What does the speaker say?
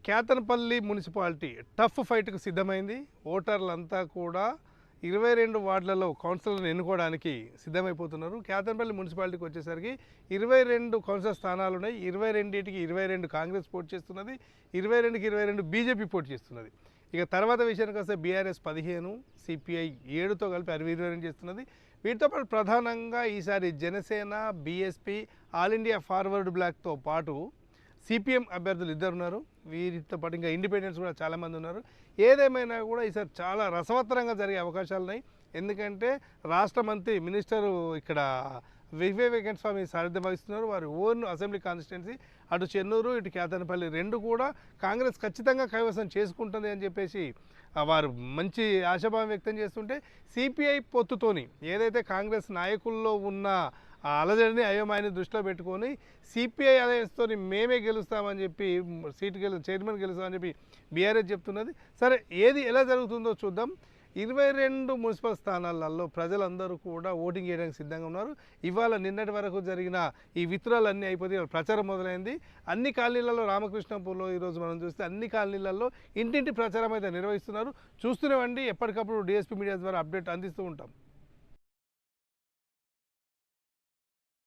Kethanapalli municipality tough ఫైట్కు సిద్ధమైంది. ఓటర్లంతా కూడా 22 వార్డులలో కౌన్సిలర్లను ఎన్నుకోవడానికి సిద్ధమైపోతున్నారు. కేతనపల్లి మున్సిపాలిటీకి వచ్చేసరికి 22 కౌన్సిలర్ స్థానాలు ఉన్నాయి. 22కి 22 కాంగ్రెస్ పోటీ చేస్తున్నది, 22కి 22 బీజేపీ పోటీ చేస్తున్నది. ఇక తర్వాత విషయానికి వస్తే బీఆర్ఎస్ 15, సిపిఐ 7తో కలిపి 22 చేస్తున్నది. వీటితో పాటు ప్రధానంగా ఈసారి Janasena, BSP, all India forward బ్లాక్తో పాటు సిపిఎం అభ్యర్థులు 2 ఉన్నారు. వీరితో పాటు ఇంకా ఇండిపెండెంట్స్ కూడా చాలామంది ఉన్నారు. ఏదేమైనా కూడా ఈసారి చాలా రసవత్తరంగా జరిగే అవకాశాలు ఉన్నాయి. ఎందుకంటే రాష్ట్ర మంత్రి మినిస్టరు ఇక్కడ వెంకట స్వామి సారథ్యం వహిస్తున్నారు. వారి ఓన్ అసెంబ్లీ కాన్స్టిట్యున్సీ అటు చెన్నూరు ఇటు కేతనపల్లి 2 కూడా కాంగ్రెస్ ఖచ్చితంగా కైవసం చేసుకుంటుంది అని చెప్పేసి వారు మంచి ఆశాభావం వ్యక్తం చేస్తుంటే, సిపిఐ పొత్తుతోని ఏదైతే కాంగ్రెస్ నాయకుల్లో ఉన్న అలజడిని అయోమయాన్ని దృష్టిలో పెట్టుకొని సిపిఐ అలయన్స్తో మేమే గెలుస్తామని చెప్పి చైర్మన్ గెలుస్తామని చెప్పి బీఆర్ఎస్ చెప్తున్నది. సరే, ఏది ఎలా జరుగుతుందో చూద్దాం. 22 మున్సిపల్ స్థానాలలో ప్రజలందరూ కూడా ఓటింగ్ చేయడానికి సిద్ధంగా ఉన్నారు. ఇవాళ నిన్నటి వరకు జరిగిన ఈ విత్డ్రాలు అన్నీ అయిపోతే ప్రచారం మొదలైంది. అన్ని కాలనీలలో రామకృష్ణపూర్లో ఈరోజు మనం చూస్తే అన్ని కాలనీలలో ఇంటింటి ప్రచారం అయితే నిర్వహిస్తున్నారు. చూస్తూనే ఉండి ఎప్పటికప్పుడు డిఎస్పీ మీడియా ద్వారా అప్డేట్ అందిస్తూ ఉంటాం.